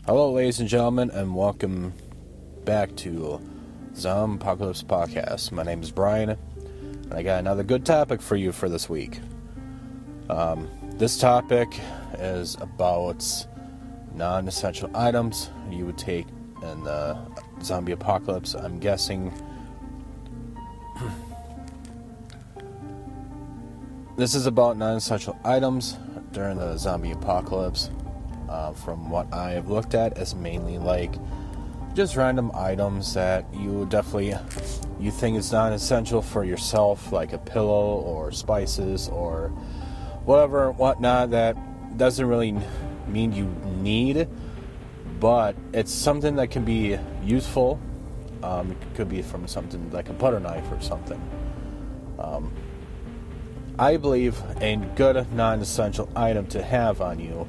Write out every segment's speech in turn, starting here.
Hello, ladies and gentlemen, and welcome back to Zombie Apocalypse Podcast. My name is Brian, and I got another good topic for you for this week. This topic is about non-essential items you would take in the zombie apocalypse. I'm guessing this is about non-essential items during the zombie apocalypse. From what I have looked at, is mainly like just random items that you think is non-essential for yourself, like a pillow or spices or whatnot that doesn't really mean you need, but it's something that can be useful. It could be from something like a butter knife or something. I believe a good non-essential item to have on you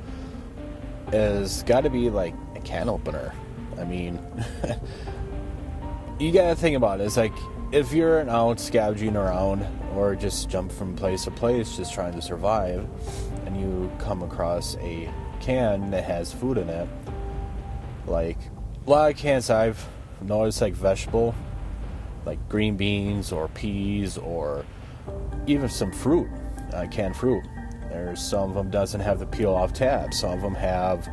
is got to be like a can opener. I mean, you gotta think about it. It's like if you're out scavenging around or just jump from place to place just trying to survive, and you come across a can that has food in it, like a lot of cans I've noticed, like vegetable, like green beans or peas or even some fruit, canned fruit. There's some of them doesn't have the peel off tab. Some of them have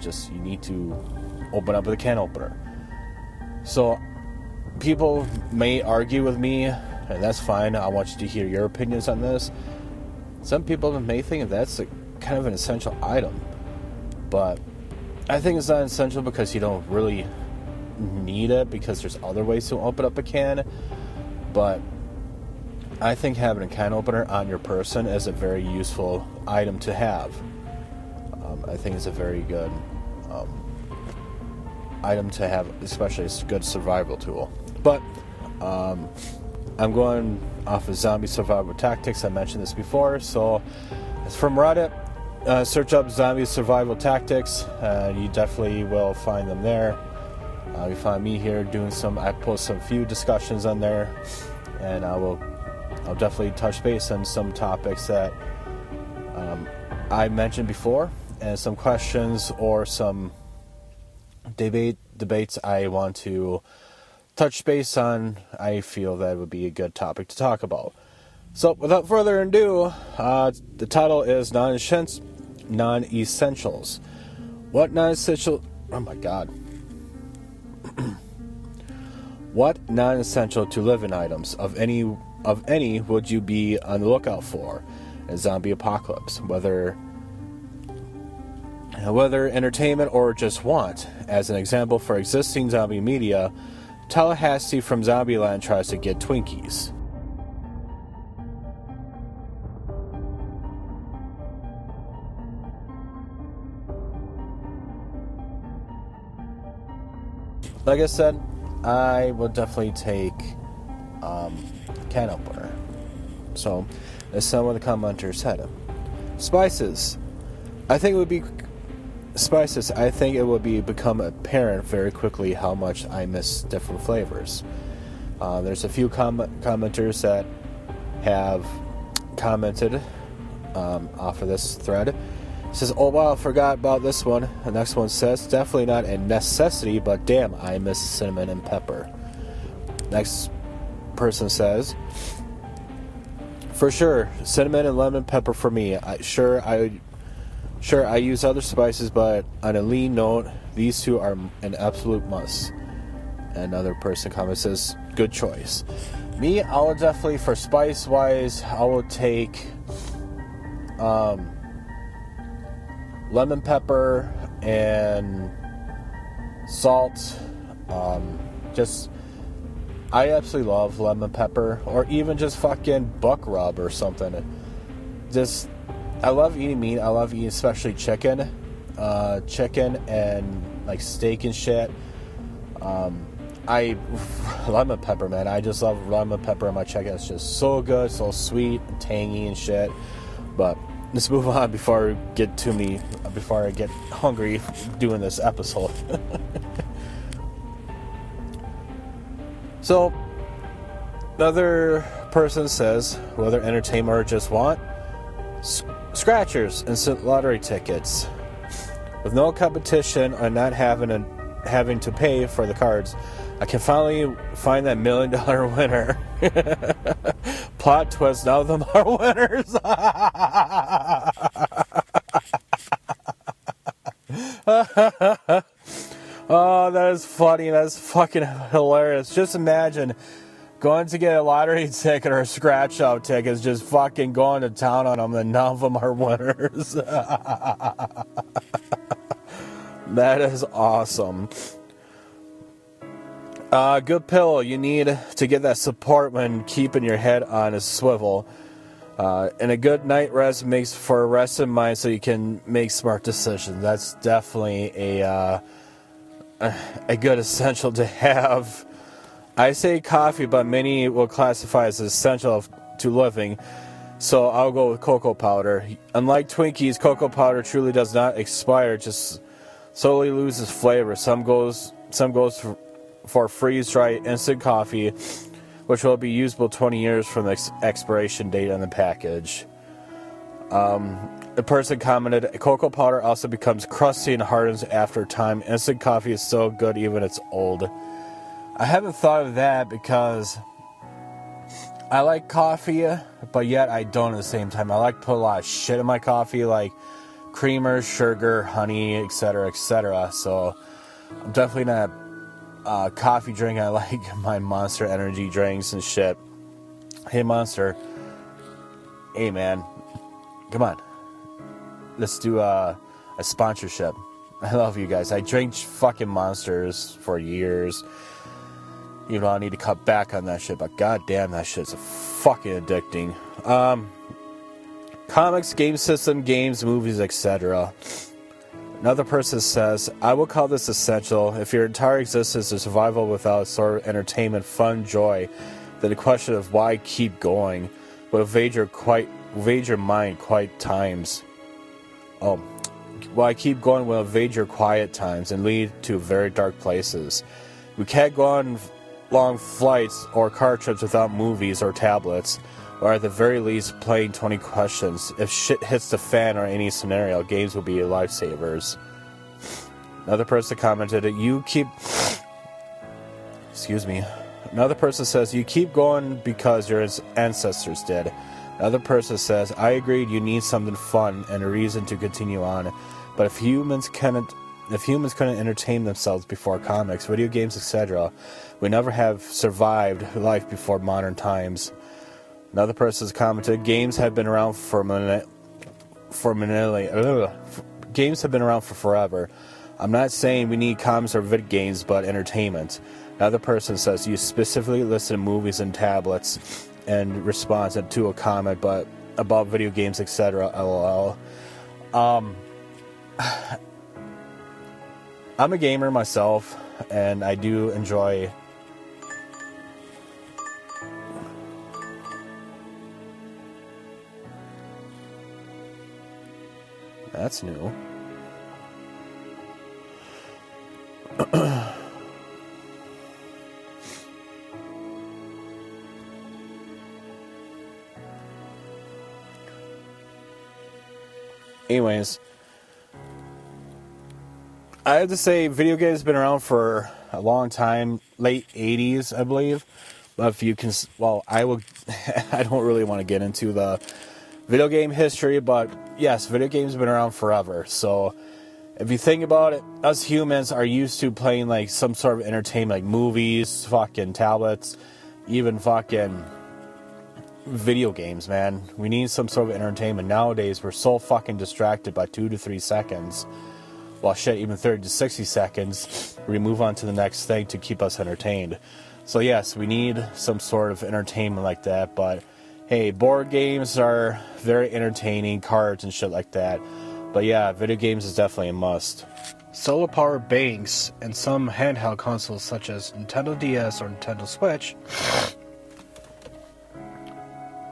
just you need to open up with a can opener. So people may argue with me, and that's fine. I want you to hear your opinions on this. Some people may think that's kind of an essential item, but I think it's not essential because you don't really need it, because there's other ways to open up a can. But I think having a can opener on your person is a very useful item to have. I think it's a very good item to have, especially a good survival tool. But I'm going off of zombie survival tactics. I mentioned this before, so it's from Reddit. Search up zombie survival tactics, and you definitely will find them there. You find me here doing I post some few discussions on there, and I'll definitely touch base on some topics that I mentioned before, and some questions or some debates I want to touch base on. I feel that would be a good topic to talk about. So, without further ado, the title is Non-Essentials. What non-essential... Oh my god. What non-essential to living items of any would you be on the lookout for in a zombie apocalypse, whether entertainment or just want? As an example, for existing zombie media, Tallahassee from Zombieland tries to get Twinkies. Like I said, I would definitely take can opener. So, as some of the commenters said, spices. I think it would become apparent very quickly how much I miss different flavors. There's a few commenters that have commented off of this thread. It says, "Oh wow, I forgot about this one." The next one says, "Definitely not a necessity, but damn, I miss cinnamon and pepper." Next person says, "For sure, cinnamon and lemon pepper for me. I use other spices, but on a lean note, these two are an absolute must." Another person comments says, "Good choice." Me, I will definitely, for spice wise, I will take lemon pepper and salt. I absolutely love lemon pepper, or even just fucking buck rub or something. I love eating meat. I love eating especially chicken and like steak and shit. Lemon pepper, man. I just love lemon pepper in my chicken. It's just so good, so sweet and tangy and shit. But let's move on before I get hungry doing this episode. So, another person says, whether entertainment or just want, scratchers, instant lottery tickets. With no competition and not having to pay for the cards, I can finally find that $1 million winner. Plot twist, none of them are winners. Oh, that is funny. That's fucking hilarious. Just imagine going to get a lottery ticket or a scratch-out ticket, just fucking going to town on them, and none of them are winners. That is awesome. Good pillow. You need to get that support when keeping your head on a swivel. And a good night rest makes for a rested mind so you can make smart decisions. That's definitely a good essential to have. I say coffee, but many will classify as essential to living, so I'll go with cocoa powder. Unlike Twinkies, cocoa powder truly does not expire, just slowly loses flavor. Some goes for freeze-dried instant coffee, which will be usable 20 years from the expiration date on the package. The person commented, cocoa powder also becomes crusty and hardens after time. Instant coffee is still good even it's old. I haven't thought of that because I like coffee, but yet I don't at the same time. I like to put a lot of shit in my coffee, like creamer, sugar, honey, etc., etc. So I'm definitely not a coffee drink. I like my Monster energy drinks and shit. Hey, Monster. Hey, man. Come on. Let's do a sponsorship. I love you guys. I drank fucking Monsters for years. You know, I need to cut back on that shit, but goddamn, that shit's fucking addicting. Comics, game system, games, movies, etc. Another person says, I will call this essential. If your entire existence is survival without sort of entertainment, fun, joy, then the question of why keep going will evade your mind quite times. Why keep going will evade your quiet times and lead to very dark places. We can't go on long flights or car trips without movies or tablets, or at the very least playing 20 questions. If shit hits the fan or any scenario, games will be lifesavers. Another person commented, Another person says, you keep going because your ancestors did. Another person says, I agreed you need something fun and a reason to continue on. But if humans couldn't entertain themselves before comics, video games, etc., we never have survived life before modern times. Another person has commented, games have been around Games have been around for forever. I'm not saying we need comics or video games, but entertainment. Another person says, you specifically listed movies and tablets and response to a comment, but about video games, etc., lol. I'm a gamer myself, and I do enjoy that's new. Anyways, I have to say, video games have been around for a long time, late 80s, I believe. But if you can, I don't really want to get into the video game history, but yes, video games have been around forever. So if you think about it, us humans are used to playing like some sort of entertainment, like movies, fucking tablets, even fucking video games, man. We need some sort of entertainment. Nowadays, we're so fucking distracted by 2 to 3 seconds. Well, shit, even 30 to 60 seconds, we move on to the next thing to keep us entertained. So yes, we need some sort of entertainment like that, but hey, board games are very entertaining, cards and shit like that. But yeah, video games is definitely a must. Solar power banks and some handheld consoles such as Nintendo DS or Nintendo Switch,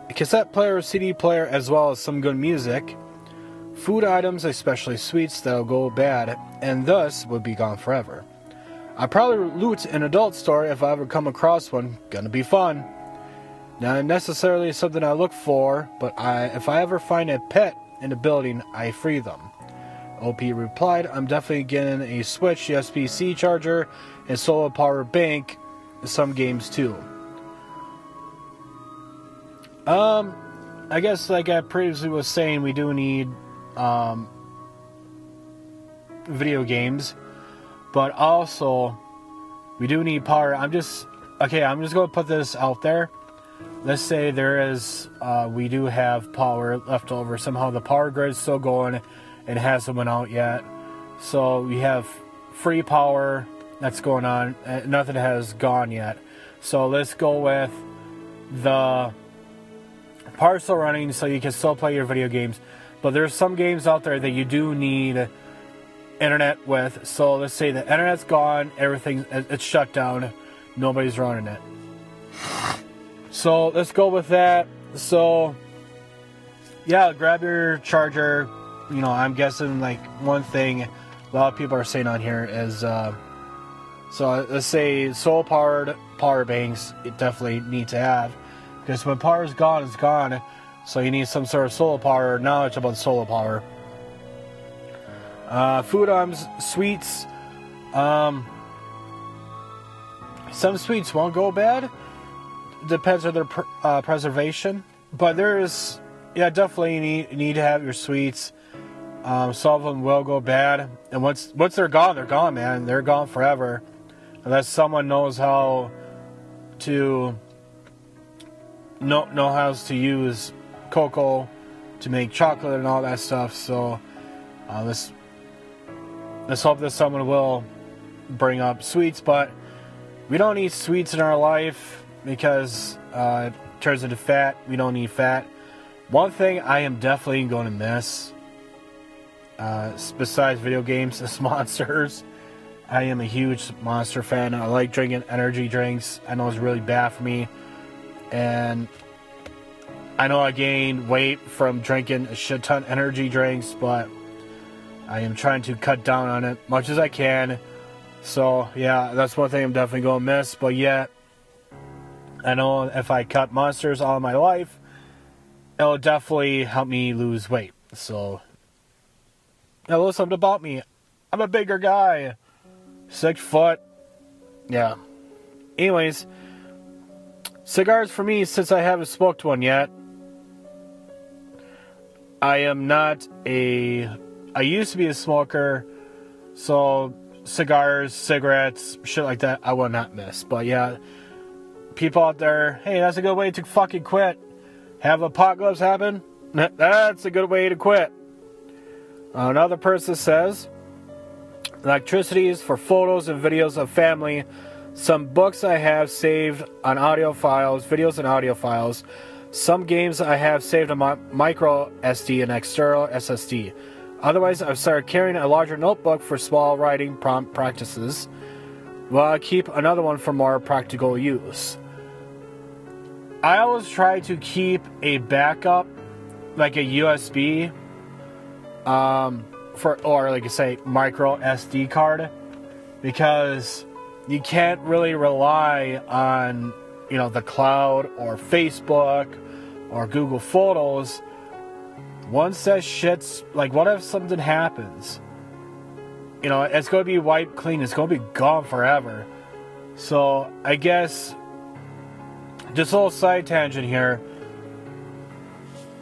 a cassette player or CD player, as well as some good music, food items, especially sweets, that'll go bad and thus would be gone forever. I'd probably loot an adult store if I ever come across one. Gonna be fun. Not necessarily something I look for, but if I ever find a pet in a building, I free them. OP replied, I'm definitely getting a Switch USB-C charger and solar power bank in some games too. I guess like I previously was saying, we do need video games, but also we do need power. I'm just going to put this out there. Let's say there is, we do have power left over. Somehow the power grid is still going and hasn't went out yet. So we have free power that's going on. Nothing has gone yet. So let's go with the power still running so you can still play your video games. But there's some games out there that you do need internet with. So let's say the internet's gone, it's shut down, nobody's running it. So let's go with that. So yeah, grab your charger. You know, I'm guessing like one thing a lot of people are saying on here is so let's say solar powered power banks, you definitely need to have, because when power is gone, it's gone. So you need some sort of solar power, knowledge about solar power. Food items, sweets. Some sweets won't go bad. Depends on their preservation. But there's, yeah, definitely you need to have your sweets. Some of them will go bad. And once they're gone, man. They're gone forever. Unless someone knows how to know how to use cocoa to make chocolate and all that stuff. So let's hope that someone will bring up sweets. But we don't need sweets in our life because it turns into fat. We don't need fat. One thing I am definitely going to miss, besides video games, is Monsters. I am a huge Monster fan. I like drinking energy drinks. I know it's really bad for me. And I know I gained weight from drinking a shit ton of energy drinks, but I am trying to cut down on it as much as I can. So, yeah, that's one thing I'm definitely going to miss. But yet, I know if I cut Monsters all my life, it'll definitely help me lose weight. So, a little something about me. I'm a bigger guy. 6 foot. Yeah. Anyways, cigars for me, since I haven't smoked one yet. I am not I used to be a smoker, so cigars, cigarettes, shit like that, I will not miss. But yeah, people out there, hey, that's a good way to fucking quit. Have apocalypse happen? That's a good way to quit. Another person says, electricity is for photos and videos of family. Some books I have saved on audio files, videos and audio files. Some games I have saved on my micro SD and external SSD. Otherwise, I've started carrying a larger notebook for small writing prompt practices, while I keep another one for more practical use. I always try to keep a backup, like a USB, or like I say, micro SD card, because you can't really rely on, the cloud or Facebook or Google Photos. Once that shit's, like, what if something happens? It's going to be wiped clean. It's going to be gone forever. So, I guess, just a little side tangent here.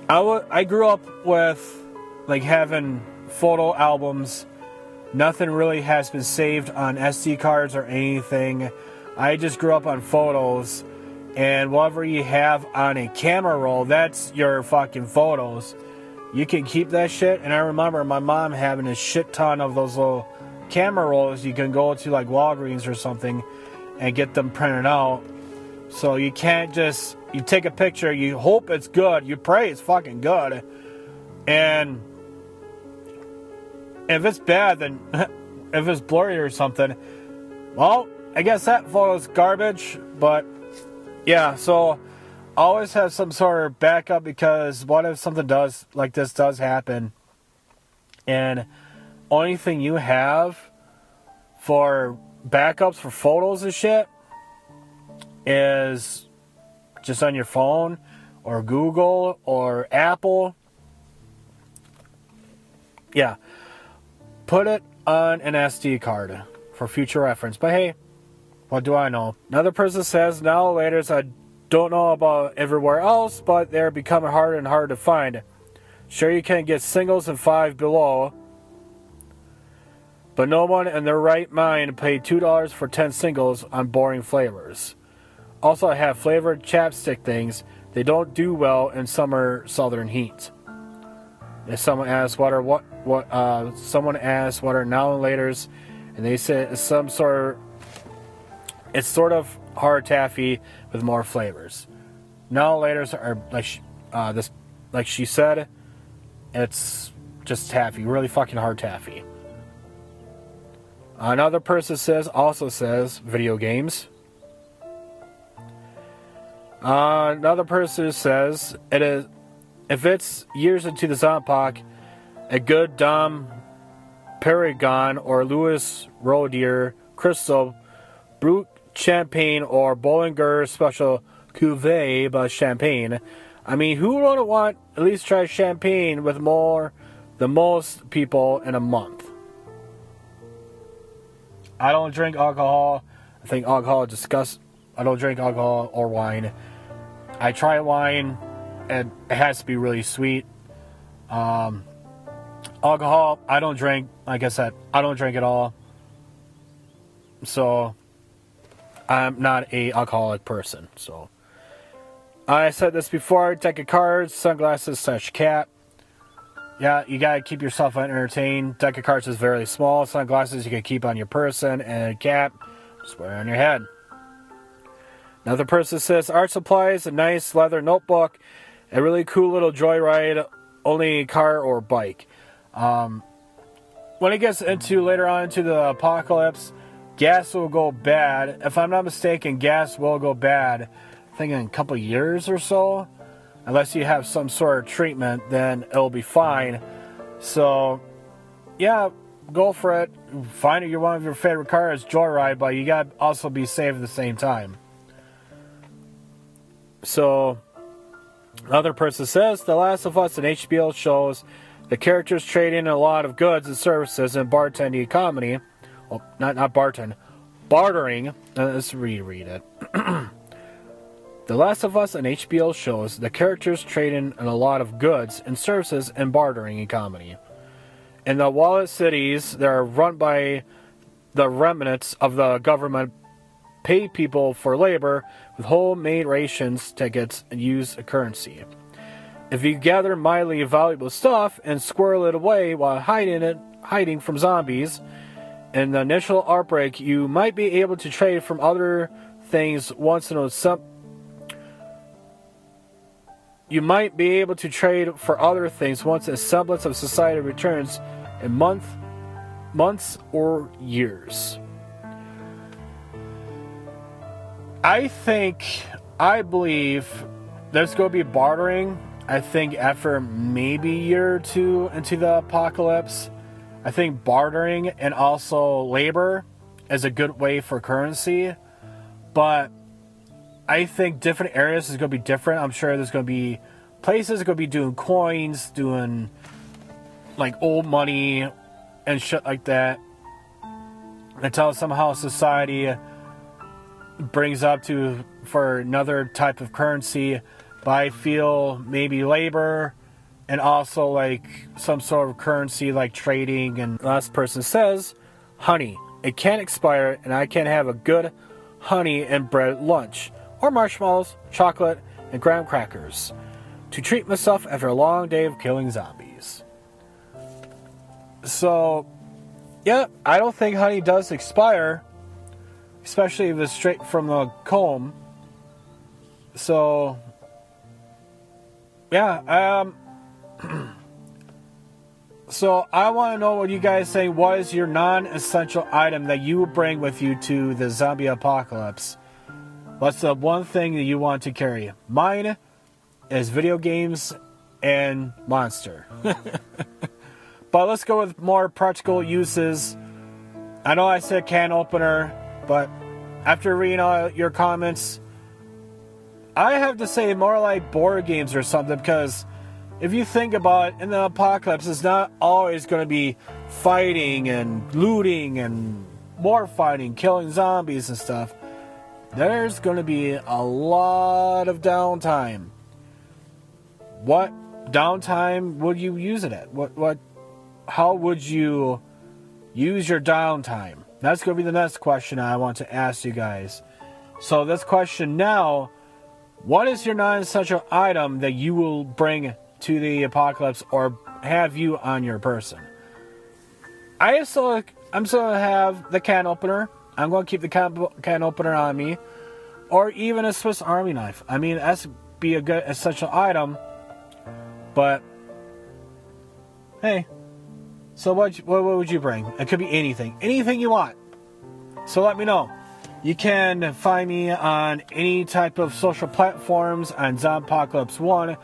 I grew up with, like, having photo albums. Nothing really has been saved on SD cards or anything. I just grew up on photos. And whatever you have on a camera roll, that's your fucking photos. You can keep that shit. And I remember my mom having a shit ton of those little camera rolls. You can go to like Walgreens or something and get them printed out. So you can't just, you take a picture, you hope it's good, you pray it's fucking good. And if it's bad, then if it's blurry or something, well, I guess that photo's garbage. But yeah, so always have some sort of backup, because what if something like this does happen, and only thing you have for backups for photos and shit is just on your phone or Google or Apple. Yeah. put it on an SD card for future reference. But hey, what do I know? Another person says, now later, I don't know about everywhere else, but they're becoming harder and harder to find. Sure, you can get singles and 5 below, but no one in their right mind paid $2 for 10 singles on boring flavors. Also, I have flavored chapstick things. They don't do well in summer southern heat. If someone asks what are now and laters, and they say it's sort of hard taffy with more flavors. Now and laters are like she said, it's just taffy, really fucking hard taffy. Another person also says video games. Another person says it is, if it's years into the Zombie, a good Dom Perignon or Louis Rodier Crystal Brut Champagne or Bollinger Special Cuvée by Champagne. I mean, who wouldn't want at least try champagne with the most people in a month? I don't drink alcohol. I think alcohol is disgusting. I don't drink alcohol or wine. I try wine, and it has to be really sweet. Alcohol, I don't drink. Like I said, I don't drink at all. So, I'm not an alcoholic person. So, I said this before. Deck of cards, sunglasses / cap. Yeah, you gotta keep yourself entertained. Deck of cards is very small. Sunglasses you can keep on your person, and a cap, just wear on your head. Another person says, art supplies, a nice leather notebook, a really cool little joyride, only car or bike. When it gets into later on into the apocalypse, gas will go bad. If I'm not mistaken, gas will go bad, I think in a couple years or so. Unless you have some sort of treatment, then it'll be fine. So, yeah, go for it. Find it. One of your favorite cars, joyride, but you gotta also be safe at the same time. So, another person says, The Last of Us and HBO shows the characters trading a lot of goods and services in bartending comedy. Well, not bartend, bartering. Let's reread it. The Last of Us and HBO shows the characters trading in a lot of goods and services and bartering in comedy. In the wallet cities that are run by the remnants of the government, pay people for labor with homemade rations, tickets, and use a currency. If you gather mildly valuable stuff and squirrel it away while hiding from zombies, in the initial outbreak, you might be able to trade from other things once in a semblance of society returns in months or years. I believe there's going to be bartering. I think after maybe a year or two into the apocalypse, I think bartering and also labor is a good way for currency. But I think different areas is going to be different. I'm sure there's going to be places that are going to be doing coins, doing like old money and shit like that, until somehow society brings up for another type of currency. But I feel maybe labor and also like some sort of currency like trading. And last person says, honey, it can't expire and I can have a good honey and bread lunch, or marshmallows, chocolate, and graham crackers to treat myself after a long day of killing zombies. So, yeah, I don't think honey does expire, especially if it's straight from the comb. So, yeah, so I want to know what you guys say. What is your non-essential item that you will bring with you to the zombie apocalypse? What's the one thing that you want to carry? Mine is video games and Monster. But let's go with more practical uses. I know I said can opener, but after reading all your comments, I have to say more like board games or something, because if you think about it, in the apocalypse, it's not always going to be fighting and looting and more fighting, killing zombies and stuff, there's going to be a lot of downtime. What downtime would you use it at? How would you use your downtime? That's going to be the next question I want to ask you guys. So this question now, what is your non-essential item that you will bring to the apocalypse or have you on your person? I'm still going to have the can opener. I'm going to keep the can opener on me. Or even a Swiss Army knife. I mean, that's be a good essential item. But, hey. So what would you bring? It could be anything. Anything you want. So let me know. You can find me on any type of social platforms on Zompocalypse1.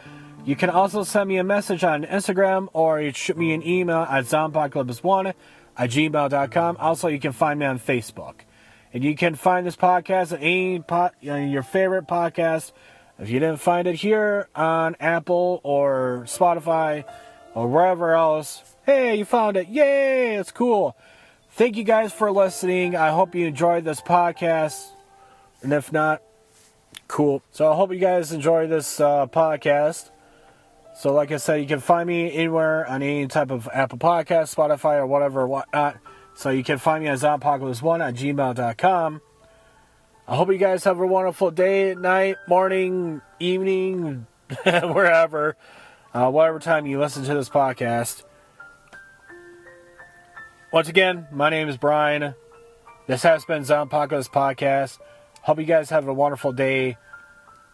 You can also send me a message on Instagram or you shoot me an email at zompocalypse1@gmail.com. Also, you can find me on Facebook. And you can find this podcast at any your favorite podcast. If you didn't find it here on Apple or Spotify or wherever else, hey, you found it. Yay, it's cool. Thank you guys for listening. I hope you enjoyed this podcast. And if not, cool. So I hope you guys enjoyed this podcast. So like I said, you can find me anywhere on any type of Apple Podcast, Spotify, or whatnot. So you can find me at zompocalypse1@gmail.com. I hope you guys have a wonderful day, night, morning, evening, wherever. Whatever time you listen to this podcast. Once again, my name is Brian. This has been Zompocalypse Podcast. Hope you guys have a wonderful day.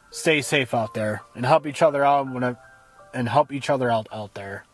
Stay safe out there and help each other out out there.